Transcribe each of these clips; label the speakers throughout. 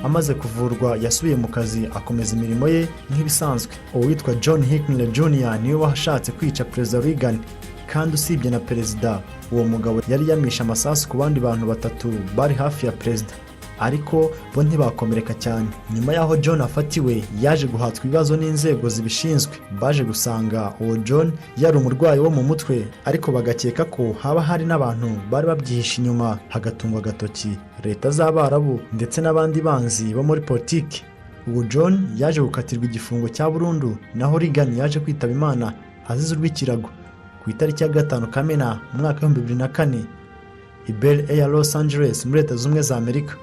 Speaker 1: amaze kuvurwa yasubiye mu kazi akomeza imirimo ye nk'ibisanzwe. Uwitwa John Hinckley Jr niwe washatse kwica Perezida Reagan, kandi usibye na perezida, uwo mugabo yari yamishe amasasu ku bandi bantu batatu bari hafi ya perezida, ariko bo ntibakomereka cyane. Nyuma y'aho John afatiwe, yaje guhatwa ibibazo n'inzego zibishinzwe. Baje gusanga uwo John yari umurwayi wo mu mutwe, ariko bagakeka ko haba hari n'abantu bari babyihishe inyuma, hagatungwa agatoki leta z'Abarabu ndetse n'abandi banzi bo muri politiki. Uwo John yaje gukatirwa igifungo cya burundu, naho Reagan yaje kwitaba Imana azize urw'ikirago ku itariki ya 5 Kamena mu mwaka wa 2004 i Bel Air, Los Angeles muri Leta Zunze Ubumwe za Amerika.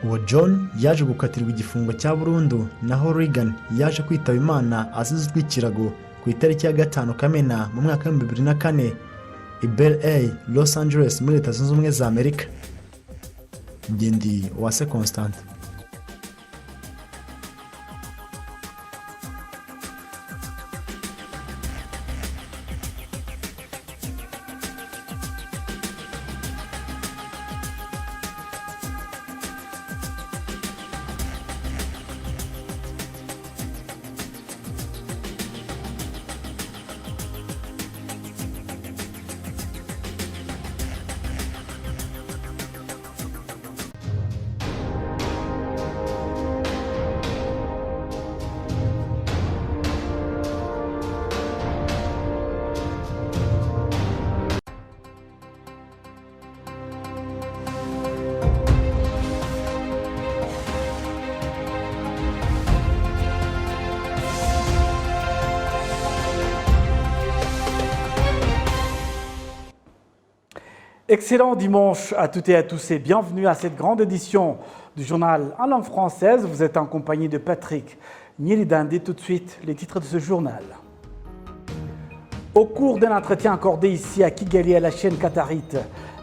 Speaker 1: Uwo John yaje gukatirwa igifungo cya burundu, naho Reagan yaje kwitaba Imana azize urw'ikirago ku itariki ya 5 Kamena mu mwaka wa 2004 i Bel Air, Los Angeles muri Leta Zunze Ubumwe za Amerika. Ndi Uwase Constant.
Speaker 2: Excellent dimanche à toutes et à tous et bienvenue à cette grande édition du journal en langue française. Vous êtes en compagnie de Patrick Nyelidande. Tout de suite, les titres de ce journal. Au cours d'un entretien accordé ici à Kigali à la chaîne qatarite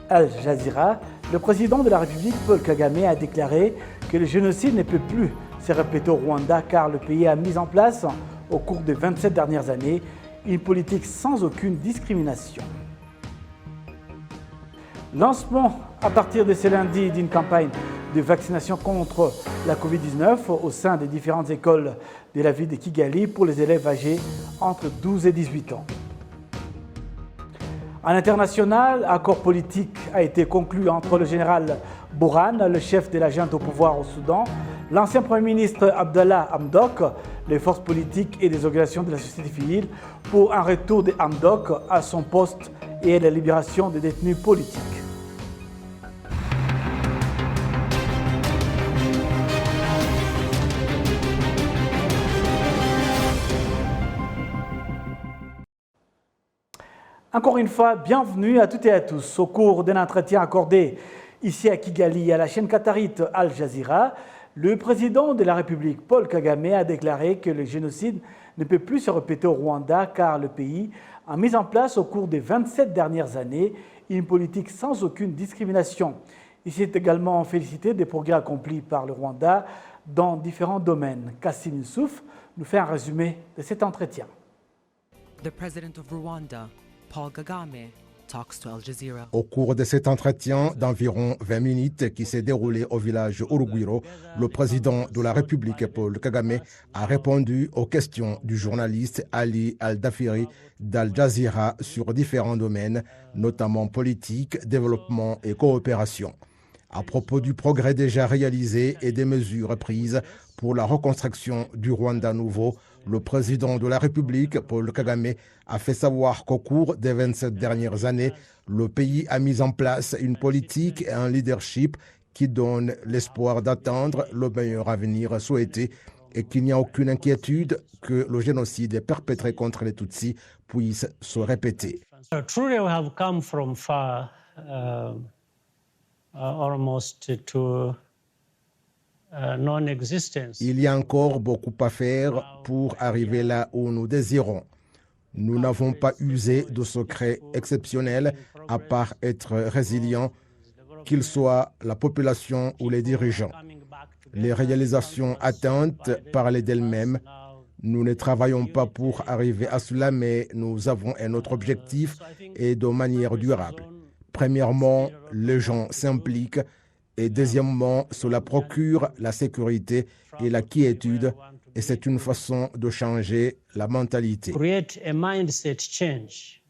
Speaker 2: Al Jazeera, le président de la République, Paul Kagame, a déclaré que le génocide ne peut plus se répéter au Rwanda car le pays a mis en place, au cours des 27 dernières années, une politique sans aucune discrimination. Lancement à partir de ce lundi d'une campagne de vaccination contre la Covid-19 au sein des différentes écoles de la ville de Kigali pour les élèves âgés entre 12 et 18 ans. En international, accord politique a été conclu entre le général Burhan, le chef de la junte au pouvoir au Soudan, l'ancien Premier ministre Abdallah Hamdok, les forces politiques et les organisations de la société civile pour un retour de Hamdok à son poste et la libération des détenus politiques. Encore une fois, bienvenue à toutes et à tous. Au cours d'un entretien accordé ici à Kigali à la chaîne qatarite Al Jazeera, le président de la République, Paul Kagame, a déclaré que le génocide ne peut plus se répéter au Rwanda car le pays a mis en place au cours des 27 dernières années une politique sans aucune discrimination. Il s'est également félicité des progrès accomplis par le Rwanda dans différents domaines. Kassim Youssouf nous fait un résumé de cet entretien.
Speaker 3: The president of Rwanda, Paul Kagame, talks to Al Jazeera.
Speaker 4: Au cours de cet entretien d'environ 20 minutes qui s'est déroulé au village Urugwiro, le président de la République, Paul Kagame, a répondu aux questions du journaliste Ali Al-Dafiri d'Al Jazeera sur différents domaines, notamment politique, développement et coopération. À propos du progrès déjà réalisé et des mesures prises pour la reconstruction du Rwanda nouveau, le président de la République, Paul Kagame, a fait savoir qu'au cours des 27 dernières années, le pays a mis en place une politique et un leadership qui donnent l'espoir d'atteindre le meilleur avenir souhaité et qu'il n'y a aucune inquiétude que le génocide perpétré contre les Tutsis puisse se répéter.
Speaker 5: Truly, we have come from far, almost to non-existence.
Speaker 4: Il y a encore beaucoup à faire pour arriver là où nous désirons. Nous n'avons pas usé de secrets exceptionnels à part être résilients, qu'ils soient la population ou les dirigeants. Les réalisations atteintes parlaient d'elles-mêmes. Nous ne travaillons pas pour arriver à cela, mais nous avons un autre objectif et de manière durable. Premièrement, les gens s'impliquent Et deuxièmement, cela procure la sécurité et la quiétude, et c'est une façon de changer la mentalité.
Speaker 5: create a mindset change.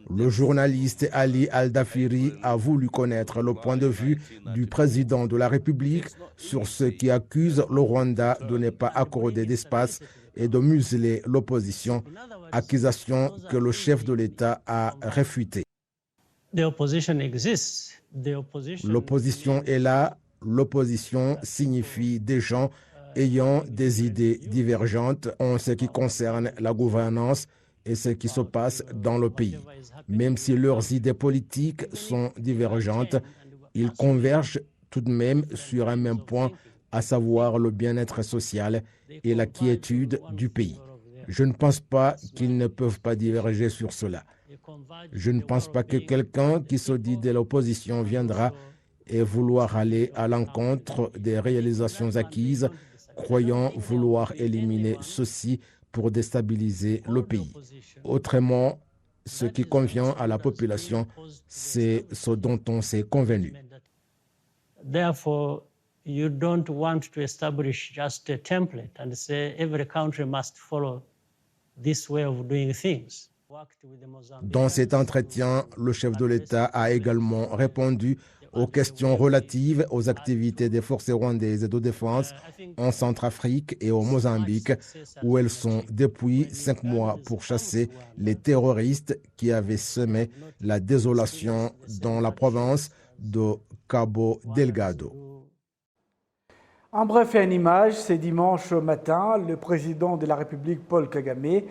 Speaker 4: Le journaliste Ali Al-Dafiri a voulu connaître le point de vue du président de la République sur ceux qui accusent le Rwanda de ne pas accorder d'espace et de museler l'opposition, accusation que le chef de l'État a réfutée.
Speaker 5: The opposition exists. The opposition
Speaker 4: L'opposition est là. L'opposition signifie des gens ayant des idées divergentes en ce qui concerne la gouvernance et ce qui se passe dans le pays. Même si leurs idées politiques sont divergentes, ils convergent tout de même sur un même point, à savoir le bien-être social et la quiétude du pays. Je ne pense pas qu'ils ne peuvent pas diverger sur cela. Je ne pense pas que quelqu'un qui se dit de l'opposition viendra et vouloir aller à l'encontre des réalisations acquises, croyant vouloir éliminer ceci pour déstabiliser le pays. Autrement, ce qui convient à la population, c'est ce dont on s'est convenu.
Speaker 5: Therefore, you don't want to establish just a template and say every country must follow this way of doing things.
Speaker 4: Dans cet entretien, le chef de l'État a également répondu aux questions relatives aux activités des forces rwandaises de défense en Centrafrique et au Mozambique, où elles sont depuis 5 mois pour chasser les terroristes qui avaient semé la désolation dans la province de Cabo Delgado.
Speaker 2: En bref et en image, c'est dimanche matin, le président de la République, Paul Kagame,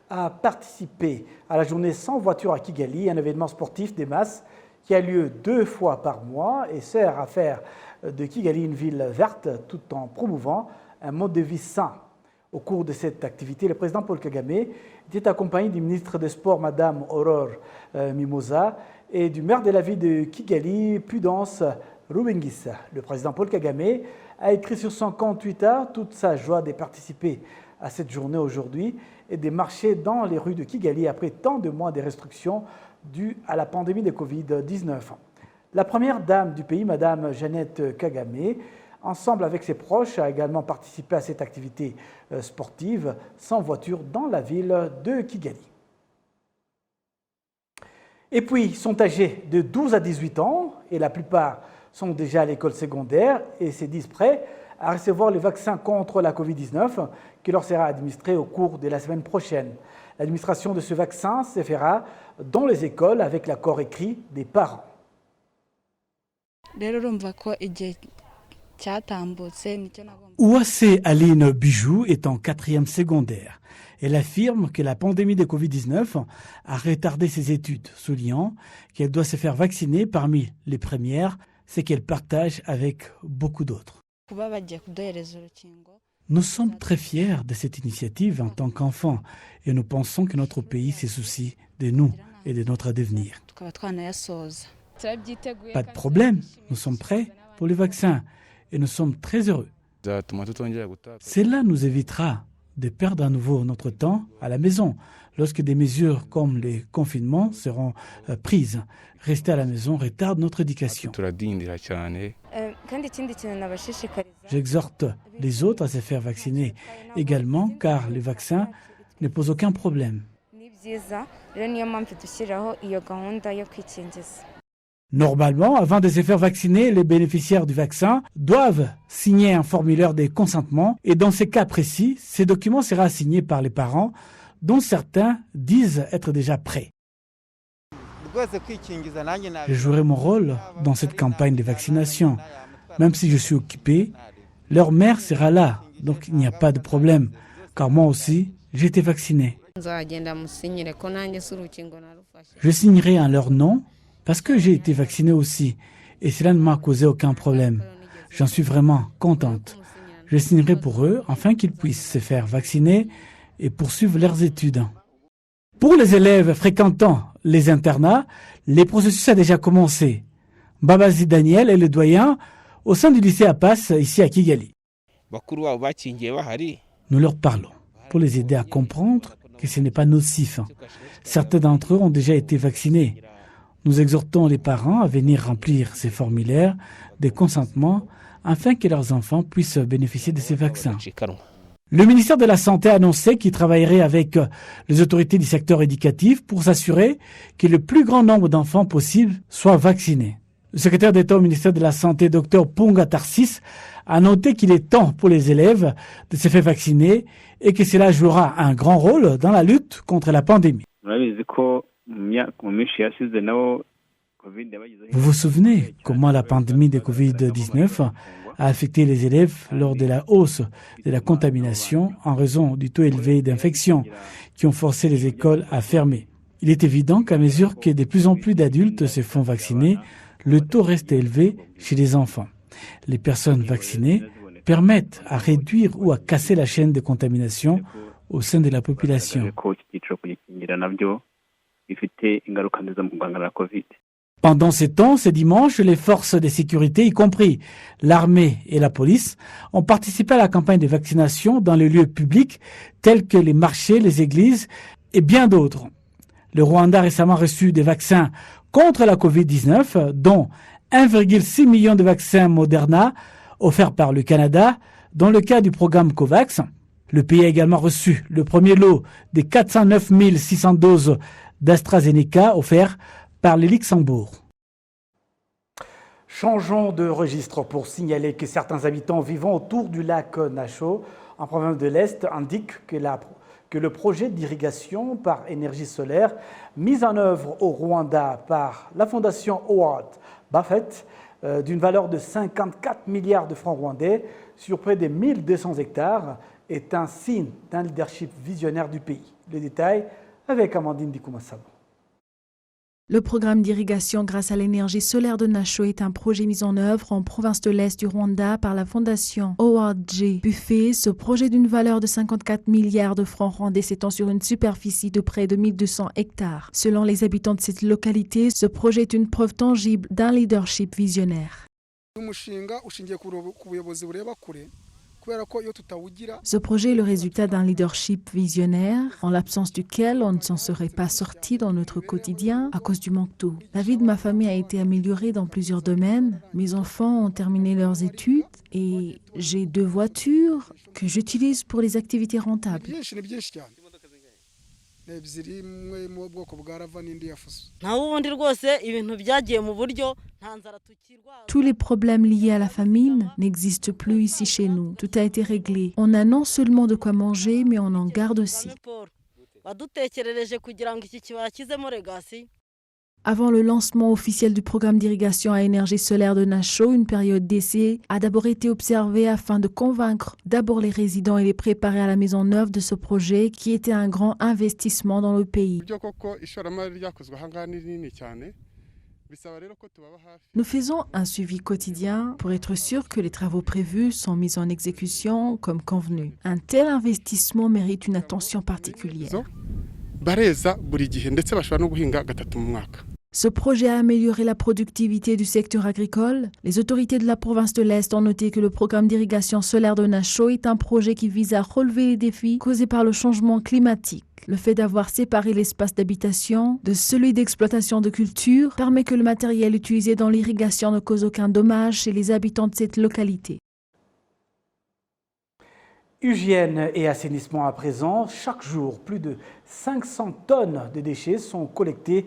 Speaker 2: a participé à la journée sans voiture à Kigali, un événement sportif des masses qui a lieu 2 fois par mois et sert à faire de Kigali une ville verte tout en promouvant un mode de vie sain. Au cours de cette activité, le président Paul Kagame était accompagné du ministre des Sports, Madame Aurore Mimosa, et du maire de la ville de Kigali, Pudence Rubengisa. Le président Paul Kagame a écrit sur son compte Twitter toute sa joie de participer à cette journée aujourd'hui et de marcher dans les rues de Kigali après tant de mois de restrictions dues à la pandémie de Covid-19. La première dame du pays, Madame Jeannette Kagame, ensemble avec ses proches, a également participé à cette activité sportive sans voiture dans la ville de Kigali. Et puis, ils sont âgés de 12 à 18 ans et la plupart sont déjà à l'école secondaire et se disent prêts à recevoir le vaccin contre la Covid-19 qui leur sera administré au cours de la semaine prochaine. L'administration de ce vaccin se fera dans les écoles avec l'accord écrit des parents.
Speaker 6: Ouassé Aline Bijou est en 4e secondaire. Elle affirme que la pandémie de Covid-19 a retardé ses études, soulignant qu'elle doit se faire vacciner parmi les premières, ce qu'elle partage avec beaucoup d'autres. Nous sommes très fiers de cette initiative en tant qu'enfants et nous pensons que notre pays se soucie de nous et de notre devenir. Pas de problème, nous sommes prêts pour le vaccin et nous sommes très heureux. Cela nous évitera de perdre à nouveau notre temps à la maison lorsque des mesures comme les confinements seront prises. Rester à la maison retarde notre éducation. J'exhorte les autres à se faire vacciner également car le vaccin ne pose aucun problème. Normalement, avant de se faire vacciner, les bénéficiaires du vaccin doivent signer un formulaire de consentement et dans ces cas précis, ce document sera signé par les parents dont certains disent être déjà prêts. Je jouerai mon rôle dans cette campagne de vaccination. Même si je suis occupé, leur mère sera là, donc il n'y a pas de problème, car moi aussi, j'ai été vacciné. Je signerai en leur nom parce que j'ai été vacciné aussi et cela ne m'a causé aucun problème. J'en suis vraiment contente. Je signerai pour eux afin qu'ils puissent se faire vacciner et poursuivre leurs études. Pour les élèves fréquentant les internats, le processus a déjà commencé. Babazi Daniel est le doyen au sein du lycée Apas ici à Kigali. Nous leur parlons pour les aider à comprendre que ce n'est pas nocif. Certains d'entre eux ont déjà été vaccinés. Nous exhortons les parents à venir remplir ces formulaires de consentement afin que leurs enfants puissent bénéficier de ces vaccins. Le ministère de la Santé a annoncé qu'il travaillerait avec les autorités du secteur éducatif pour s'assurer que le plus grand nombre d'enfants possible soient vaccinés. Le secrétaire d'État au ministère de la Santé, Dr Punga Tarsis, a noté qu'il est temps pour les élèves de se faire vacciner et que cela jouera un grand rôle dans la lutte contre la pandémie. Vous vous souvenez comment la pandémie de Covid-19 a affecté les élèves lors de la hausse de la contamination en raison du taux élevé d'infection qui ont forcé les écoles à fermer. Il est évident qu'à mesure que de plus en plus d'adultes se font vacciner, le taux reste élevé chez les enfants. Les personnes vaccinées permettent à réduire ou à casser la chaîne de contamination au sein de la population. Pendant ces temps, ce dimanche, les forces de sécurité, y compris l'armée et la police, ont participé à la campagne de vaccination dans les lieux publics tels que les marchés, les églises et bien d'autres. Le Rwanda a récemment reçu des vaccins contre la Covid-19, dont 1,6 million de vaccins Moderna offerts par le Canada dans le cadre du programme COVAX. Le pays a également reçu le premier lot des 409 600 doses d'AstraZeneca offerts par le Luxembourg.
Speaker 2: Changeons de registre pour signaler que certains habitants vivant autour du lac Nasho, en province de l'Est, indiquent que le projet d'irrigation par énergie solaire mis en œuvre au Rwanda par la fondation Howard Buffett, d'une valeur de 54 milliards de francs rwandais sur près de 1200 hectares, est un signe d'un leadership visionnaire du pays. Le détail avec Amandine Dikoumassabo.
Speaker 7: Le programme d'irrigation grâce à l'énergie solaire de Nasho est un projet mis en œuvre en province de l'Est du Rwanda par la fondation Howard G. Buffett. Ce projet d'une valeur de 54 milliards de francs rwandais s'étend sur une superficie de près de 1200 hectares. Selon les habitants de cette localité, ce projet est une preuve tangible d'un leadership visionnaire. Ce projet est le résultat d'un leadership visionnaire, en l'absence duquel on ne s'en serait pas sorti dans notre quotidien à cause du manque d'eau. La vie de ma famille a été améliorée dans plusieurs domaines. Mes enfants ont terminé leurs études et j'ai 2 voitures que j'utilise pour les activités rentables. Tous les problèmes liés à la famine n'existent plus ici chez nous. Tout a été réglé. On a non seulement de quoi manger, mais on en garde aussi. Avant le lancement officiel du programme d'irrigation à énergie solaire de Nasho, une période d'essai a d'abord été observée afin de convaincre d'abord les résidents et les préparer à la mise en œuvre de ce projet qui était un grand investissement dans le pays. Nous faisons un suivi quotidien pour être sûr que les travaux prévus sont mis en exécution comme convenu. Un tel investissement mérite une attention particulière. Ce projet a amélioré la productivité du secteur agricole. Les autorités de la province de l'Est ont noté que le programme d'irrigation solaire de Nasho est un projet qui vise à relever les défis causés par le changement climatique. Le fait d'avoir séparé l'espace d'habitation de celui d'exploitation de culture permet que le matériel utilisé dans l'irrigation ne cause aucun dommage chez les habitants de cette localité.
Speaker 2: Hygiène et assainissement à présent. Chaque jour, plus de 500 tonnes de déchets sont collectés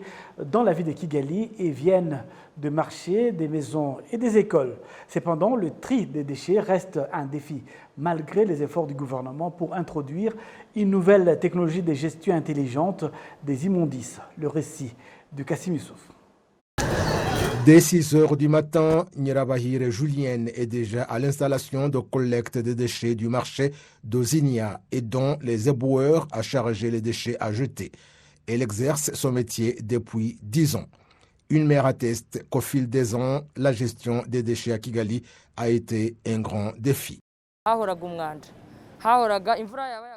Speaker 2: dans la ville de Kigali et viennent de marchés, des maisons et des écoles. Cependant, le tri des déchets reste un défi, malgré les efforts du gouvernement pour introduire une nouvelle technologie de gestion intelligente des immondices. Le récit de Kassim Youssouf.
Speaker 4: Dès 6 heures du matin, Nyirabahire Julienne est déjà à l'installation de collecte des déchets du marché d'Ozinia et dont les éboueurs à charger les déchets à jeter. Elle exerce son métier depuis 10 ans. Une mère atteste qu'au fil des ans, la gestion des déchets à Kigali a été un grand défi.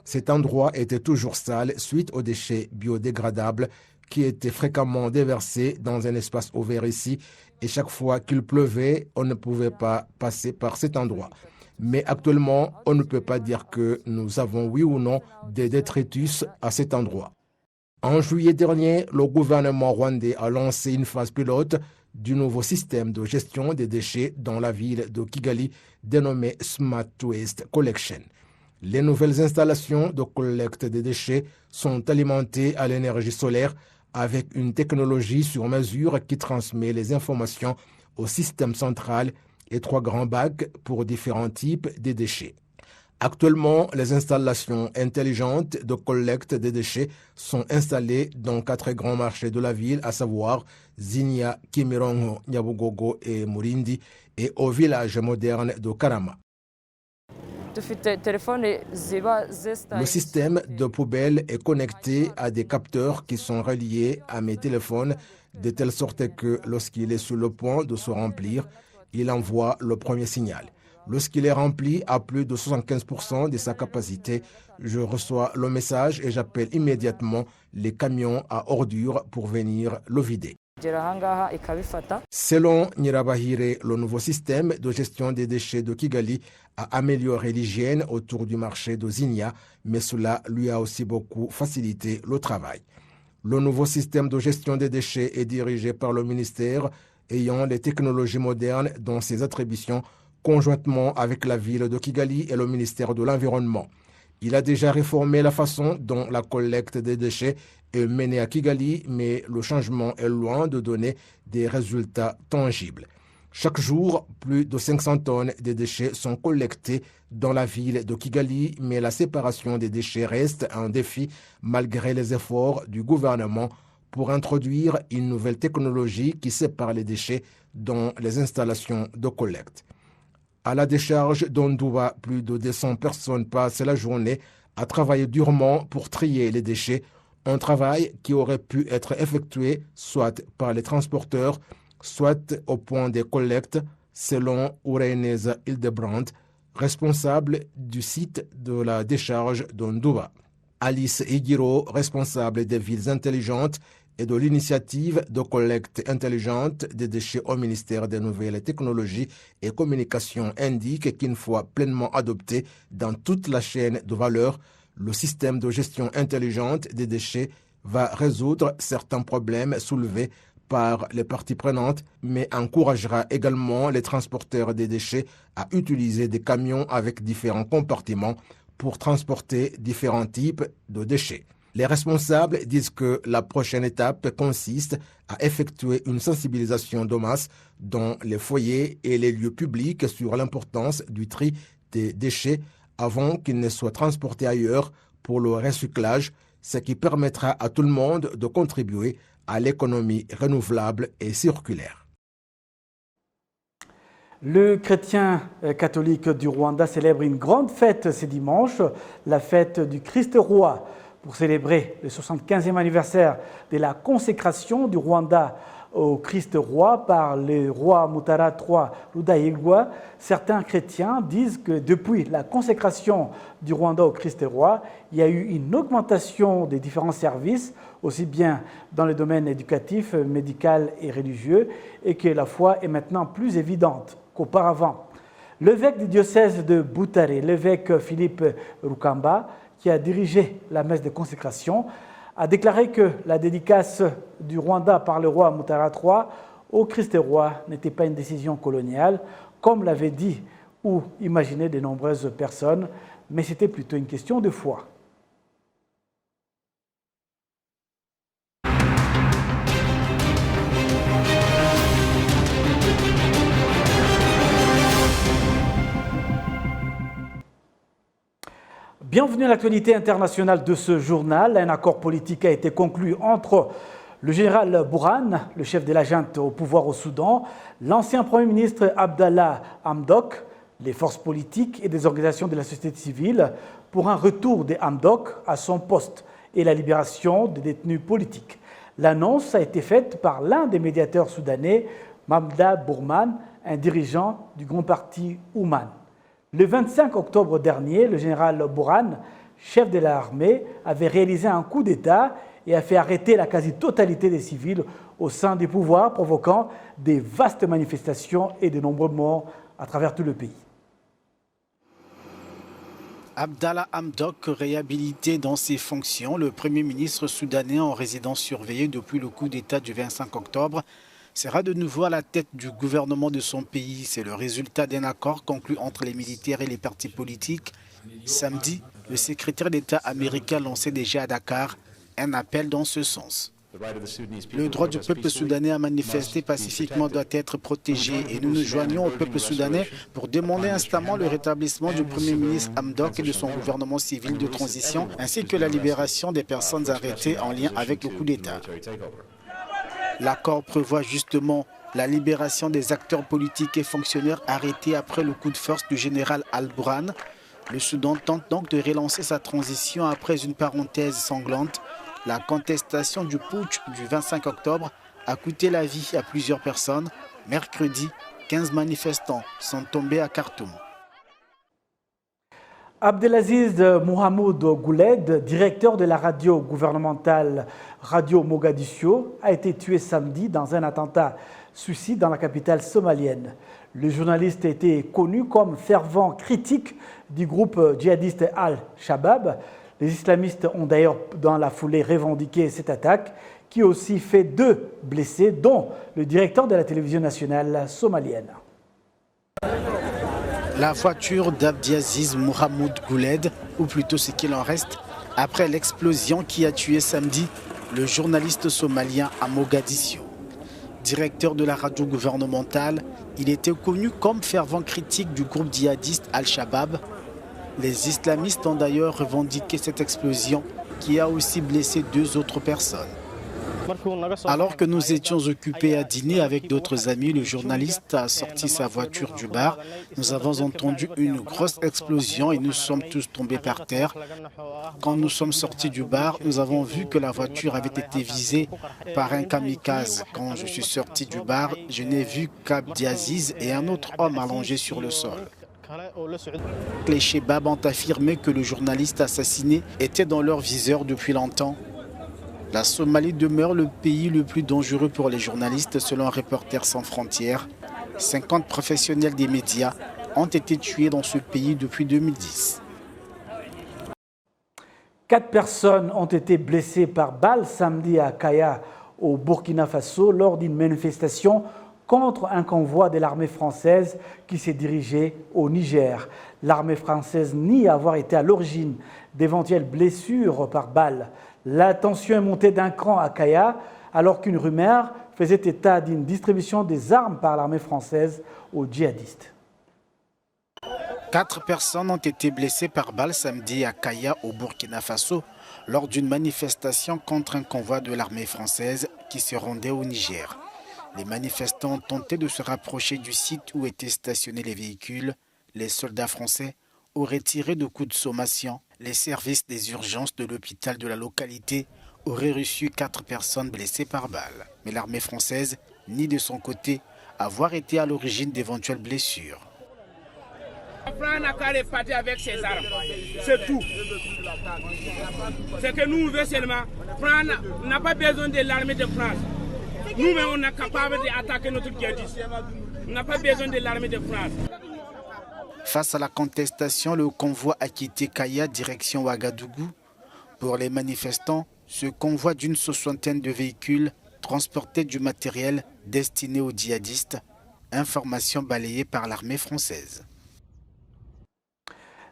Speaker 4: Cet endroit était toujours sale suite aux déchets biodégradables qui étaient fréquemment déversés dans un espace ouvert ici et chaque fois qu'il pleuvait, on ne pouvait pas passer par cet endroit. Mais actuellement, on ne peut pas dire que nous avons oui ou non des détritus à cet endroit. En juillet dernier, le gouvernement rwandais a lancé une phase pilote du nouveau système de gestion des déchets dans la ville de Kigali dénommé Smart Waste Collection. Les nouvelles installations de collecte des déchets sont alimentées à l'énergie solaire avec une technologie sur mesure qui transmet les informations au système central et 3 grands bacs pour différents types de déchets. Actuellement, les installations intelligentes de collecte des déchets sont installées dans 4 grands marchés de la ville, à savoir Zinia, Kimirongo, Nyabugogo et Murindi, et au village moderne de Karama. Le système de poubelle est connecté à des capteurs qui sont reliés à mes téléphones de telle sorte que lorsqu'il est sur le point de se remplir, il envoie le premier signal. Lorsqu'il est rempli à plus de 75% de sa capacité, je reçois le message et j'appelle immédiatement les camions à ordures pour venir le vider. Selon Nyirabahire, le nouveau système de gestion des déchets de Kigali a amélioré l'hygiène autour du marché de Zinia, mais cela lui a aussi beaucoup facilité le travail. Le nouveau système de gestion des déchets est dirigé par le ministère ayant les technologies modernes dans ses attributions conjointement avec la ville de Kigali et le ministère de l'Environnement. Il a déjà réformé la façon dont la collecte des déchets est menée à Kigali, mais le changement est loin de donner des résultats tangibles. Chaque jour, plus de 500 tonnes de déchets sont collectés dans la ville de Kigali, mais la séparation des déchets reste un défi malgré les efforts du gouvernement pour introduire une nouvelle technologie qui sépare les déchets dans les installations de collecte. À la décharge d'Ondouba, plus de 200 personnes passent la journée à travailler durement pour trier les déchets, un travail qui aurait pu être effectué soit par les transporteurs, soit au point de collecte, selon Ureneza Hildebrand, responsable du site de la décharge d'Ondouba. Alice Igiro, responsable des villes intelligentes et de l'initiative de collecte intelligente des déchets au ministère des Nouvelles Technologies et Communications, indique qu'une fois pleinement adopté dans toute la chaîne de valeur, le système de gestion intelligente des déchets va résoudre certains problèmes soulevés par les parties prenantes, mais encouragera également les transporteurs des déchets à utiliser des camions avec différents compartiments pour transporter différents types de déchets. Les responsables disent que la prochaine étape consiste à effectuer une sensibilisation de masse dans les foyers et les lieux publics sur l'importance du tri des déchets avant qu'ils ne soient transportés ailleurs pour le recyclage, ce qui permettra à tout le monde de contribuer à l'économie renouvelable et circulaire.
Speaker 2: Le chrétien catholique du Rwanda célèbre une grande fête ce dimanche, la fête du Christ roi, pour célébrer le 75e anniversaire de la consécration du Rwanda au Christ roi par le roi Mutara III Rudahigwa. Certains chrétiens disent que depuis la consécration du Rwanda au Christ roi, il y a eu une augmentation des différents services, aussi bien dans le domaine éducatif, médical et religieux, et que la foi est maintenant plus évidente qu'auparavant. L'évêque du diocèse de Butare, l'évêque Philippe Rukamba, qui a dirigé la messe de consécration, a déclaré que la dédicace du Rwanda par le roi Mutara III au Christ roi n'était pas une décision coloniale, comme l'avaient dit ou imaginé de nombreuses personnes, mais c'était plutôt une question de foi. Bienvenue à l'actualité internationale de ce journal. Un accord politique a été conclu entre le général Bourhan, le chef de la junte au pouvoir au Soudan, l'ancien Premier ministre Abdallah Hamdok, les forces politiques et des organisations de la société civile pour un retour de Hamdok à son poste et la libération des détenus politiques. L'annonce a été faite par l'un des médiateurs soudanais, Mamda Bourman, un dirigeant du grand parti Ouman. Le 25 octobre dernier, le général Bourhan, chef de l'armée, avait réalisé un coup d'État et a fait arrêter la quasi-totalité des civils au sein du pouvoir, provoquant des vastes manifestations et de nombreux morts à travers tout le pays.
Speaker 8: Abdallah Hamdok, réhabilité dans ses fonctions, le Premier ministre soudanais en résidence surveillée depuis le coup d'État du 25 octobre, sera de nouveau à la tête du gouvernement de son pays. C'est le résultat d'un accord conclu entre les militaires et les partis politiques. Samedi, le secrétaire d'État américain lançait déjà à Dakar un appel dans ce sens. Le droit du peuple soudanais à manifester pacifiquement doit être protégé et nous nous joignons au peuple soudanais pour demander instamment le rétablissement du Premier ministre Hamdok et de son gouvernement civil de transition ainsi que la libération des personnes arrêtées en lien avec le coup d'État. L'accord prévoit justement la libération des acteurs politiques et fonctionnaires arrêtés après le coup de force du général Al-Burhan. Le Soudan tente donc de relancer sa transition après une parenthèse sanglante. La contestation du putsch du 25 octobre a coûté la vie à plusieurs personnes. Mercredi, 15 manifestants sont tombés à Khartoum.
Speaker 2: Abdelaziz Mohamed Gouled, directeur de la radio gouvernementale Radio Mogadiscio, a été tué samedi dans un attentat suicide dans la capitale somalienne. Le journaliste était connu comme fervent critique du groupe djihadiste Al-Shabaab. Les islamistes ont d'ailleurs dans la foulée revendiqué cette attaque qui a aussi fait 2 blessés, dont le directeur de la télévision nationale somalienne.
Speaker 8: La voiture d'Abdelaziz Mohamed Gouled, ou plutôt ce qu'il en reste, après l'explosion qui a tué samedi le journaliste somalien à Mogadiscio. Directeur de la radio gouvernementale, il était connu comme fervent critique du groupe djihadiste Al-Shabaab. Les islamistes ont d'ailleurs revendiqué cette explosion qui a aussi blessé 2 autres personnes. Alors que nous étions occupés à dîner avec d'autres amis, le journaliste a sorti sa voiture du bar. Nous avons entendu une grosse explosion et nous sommes tous tombés par terre. Quand nous sommes sortis du bar, nous avons vu que la voiture avait été visée par un kamikaze. Quand je suis sorti du bar, je n'ai vu qu'Abdelaziz et un autre homme allongé sur le sol. Les Chebab ont affirmé que le journaliste assassiné était dans leur viseur depuis longtemps. La Somalie demeure le pays le plus dangereux pour les journalistes selon Reporters sans frontières. 50 professionnels des médias ont été tués dans ce pays depuis 2010.
Speaker 2: 4 personnes ont été blessées par balle samedi à Kaya, au Burkina Faso, lors d'une manifestation contre un convoi de l'armée française qui s'est dirigé au Niger. L'armée française nie avoir été à l'origine d'éventuelles blessures par balle. La tension est montée d'un cran à Kaya alors qu'une rumeur faisait état d'une distribution des armes par l'armée française aux djihadistes.
Speaker 8: 4 personnes ont été blessées par balle samedi à Kaya au Burkina Faso lors d'une manifestation contre un convoi de l'armée française qui se rendait au Niger. Les manifestants ont tenté de se rapprocher du site où étaient stationnés les véhicules. Les soldats français auraient tiré de coups de sommation. Les services des urgences de l'hôpital de la localité auraient reçu 4 personnes blessées par balle. Mais l'armée française nie de son côté avoir été à l'origine d'éventuelles blessures.
Speaker 9: La France n'a qu'à repartir avec ses armes, c'est tout. C'est que nous voulons seulement, France n'a pas besoin de l'armée de France. Nous-mêmes, on est capable d'attaquer notre djihadiste. On n'a pas besoin de l'armée de France.
Speaker 8: Face à la contestation, le convoi a quitté Kaya direction Ouagadougou. Pour les manifestants, ce convoi d'une 60aine de véhicules transportait du matériel destiné aux djihadistes. Information balayée par l'armée française.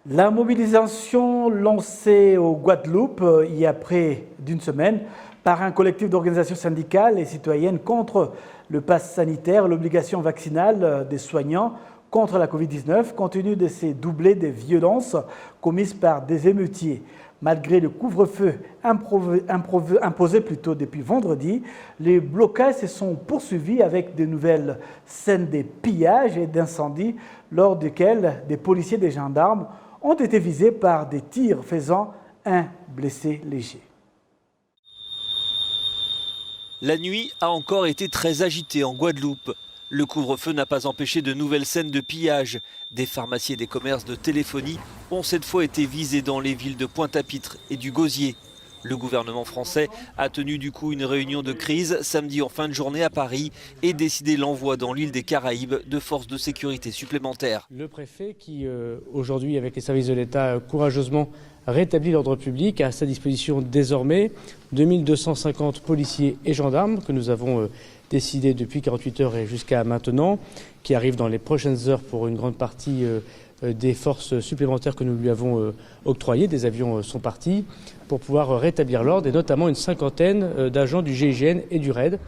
Speaker 2: La mobilisation lancée au Guadeloupe il y a près d'une semaine par un collectif d'organisations syndicales et citoyennes contre le pass sanitaire, l'obligation vaccinale des soignants contre la Covid-19, compte tenu de ces doublés de violences commises par des émeutiers. Malgré le couvre-feu imposé depuis vendredi, les blocages se sont poursuivis avec de nouvelles scènes de pillages et d'incendies lors desquels des policiers et des gendarmes ont été visés par des tirs faisant un blessé léger.
Speaker 10: La nuit a encore été très agitée en Guadeloupe. Le couvre-feu n'a pas empêché de nouvelles scènes de pillage. Des pharmacies et des commerces de téléphonie ont cette fois été visés dans les villes de Pointe-à-Pitre et du Gosier. Le gouvernement français a tenu du coup une réunion de crise samedi en fin de journée à Paris et décidé l'envoi dans l'île des Caraïbes de forces de sécurité supplémentaires.
Speaker 11: Le préfet qui aujourd'hui avec les services de l'État courageusement rétablit l'ordre public a à sa disposition désormais 2250 policiers et gendarmes que nous avons décidé depuis 48 heures et jusqu'à maintenant, qui arrivent dans les prochaines heures pour une grande partie des forces supplémentaires que nous lui avons octroyées. Des avions sont partis pour pouvoir rétablir l'ordre et notamment une cinquantaine d'agents du GIGN et du RAID.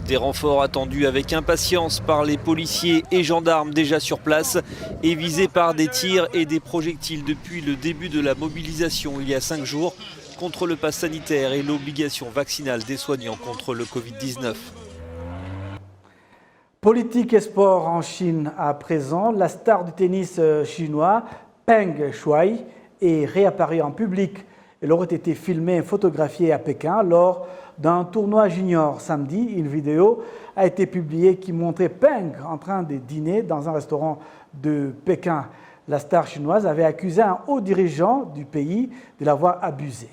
Speaker 10: Des renforts attendus avec impatience par les policiers et gendarmes déjà sur place et visés par des tirs et des projectiles depuis le début de la mobilisation il y a 5 jours contre le pass sanitaire et l'obligation vaccinale des soignants contre le Covid-19.
Speaker 2: Politique et sport en Chine à présent. La star du tennis chinois, Peng Shuai, est réapparue en public. Elle aurait été filmée et photographiée à Pékin lors d'un tournoi junior samedi. Une vidéo a été publiée qui montrait Peng en train de dîner dans un restaurant de Pékin. La star chinoise avait accusé un haut dirigeant du pays de l'avoir abusée.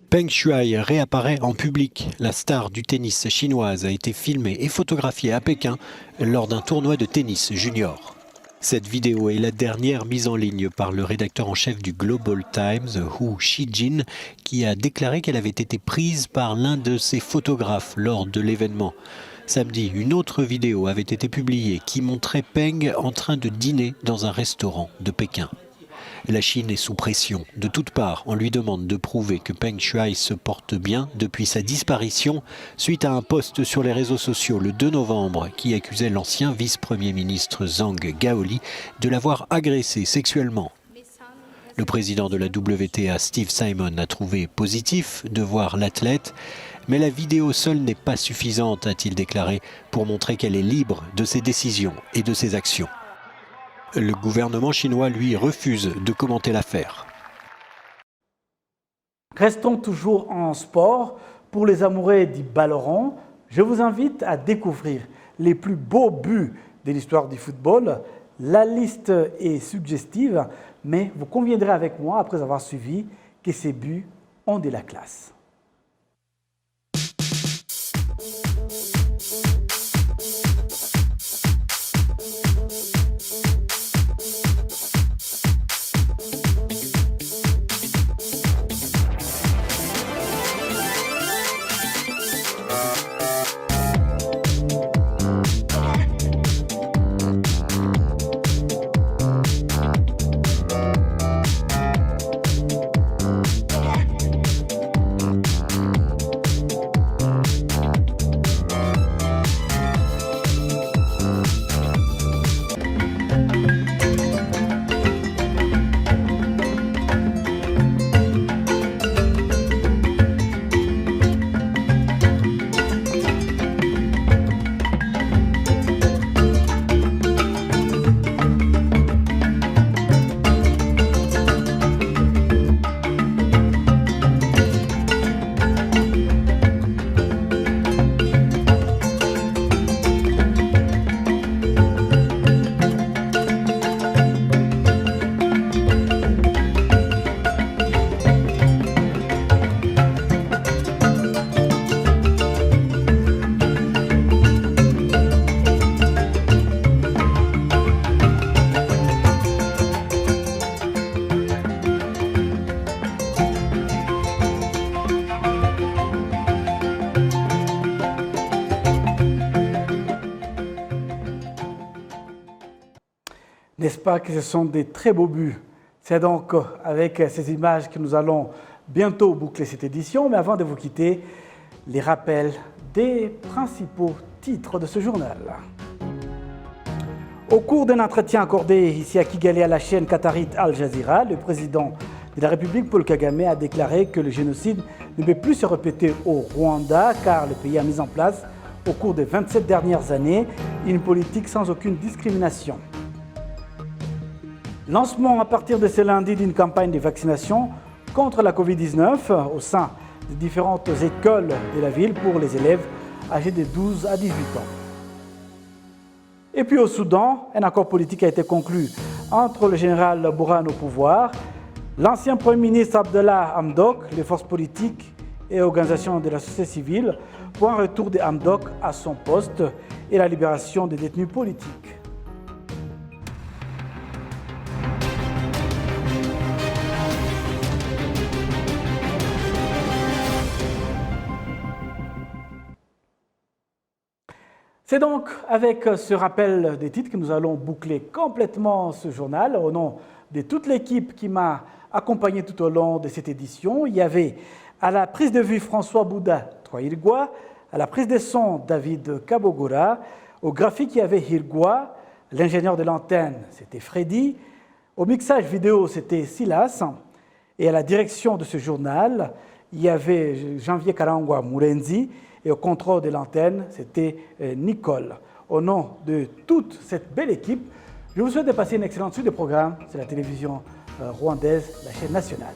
Speaker 12: Peng Shuai réapparaît en public. La star du tennis chinoise a été filmée et photographiée à Pékin lors d'un tournoi de tennis junior. Cette vidéo est la dernière mise en ligne par le rédacteur en chef du Global Times, Hu Xijin, qui a déclaré qu'elle avait été prise par l'un de ses photographes lors de l'événement. Samedi, une autre vidéo avait été publiée qui montrait Peng en train de dîner dans un restaurant de Pékin. La Chine est sous pression. De toutes parts, on lui demande de prouver que Peng Shuai se porte bien depuis sa disparition suite à un post sur les réseaux sociaux le 2 novembre qui accusait l'ancien vice-premier ministre Zhang Gaoli de l'avoir agressé sexuellement. Le président de la WTA, Steve Simon, a trouvé positif de voir l'athlète, mais la vidéo seule n'est pas suffisante, a-t-il déclaré, pour montrer qu'elle est libre de ses décisions et de ses actions. Le gouvernement chinois, lui, refuse de commenter l'affaire.
Speaker 2: Restons toujours en sport. Pour les amoureux du ballon, je vous invite à découvrir les plus beaux buts de l'histoire du football. La liste est suggestive, mais vous conviendrez avec moi, après avoir suivi, que ces buts ont de la classe. N'est-ce pas que ce sont des très beaux buts? C'est donc avec ces images que nous allons bientôt boucler cette édition. Mais avant de vous quitter, les rappels des principaux titres de ce journal. Au cours d'un entretien accordé ici à Kigali à la chaîne qatarite Al Jazeera, le président de la République Paul Kagame a déclaré que le génocide ne peut plus se répéter au Rwanda car le pays a mis en place au cours des 27 dernières années une politique sans aucune discrimination. Lancement à partir de ce lundi d'une campagne de vaccination contre la Covid-19 au sein des différentes écoles de la ville pour les élèves âgés de 12 à 18 ans. Et puis au Soudan, un accord politique a été conclu entre le général Burhan au pouvoir L'ancien Premier ministre Abdallah Hamdok, les forces politiques et organisations de la société civile pour un retour de Hamdok à son poste et la libération des détenus politiques. C'est donc avec ce rappel des titres que nous allons boucler complètement ce journal. Au nom de toute l'équipe qui m'a accompagné tout au long de cette édition, il y avait à la prise de vue François Bouda, Troirgua, à la prise de son David Kabogora, au graphique il y avait Hirgua, l'ingénieur de l'antenne c'était Freddy, au mixage vidéo c'était Silas, et à la direction de ce journal il y avait Janvier Karangwa Murenzi, et au contrôle de l'antenne, c'était Nicole. Au nom de toute cette belle équipe, je vous souhaite de passer une excellente suite de programmes sur la télévision rwandaise, la chaîne nationale.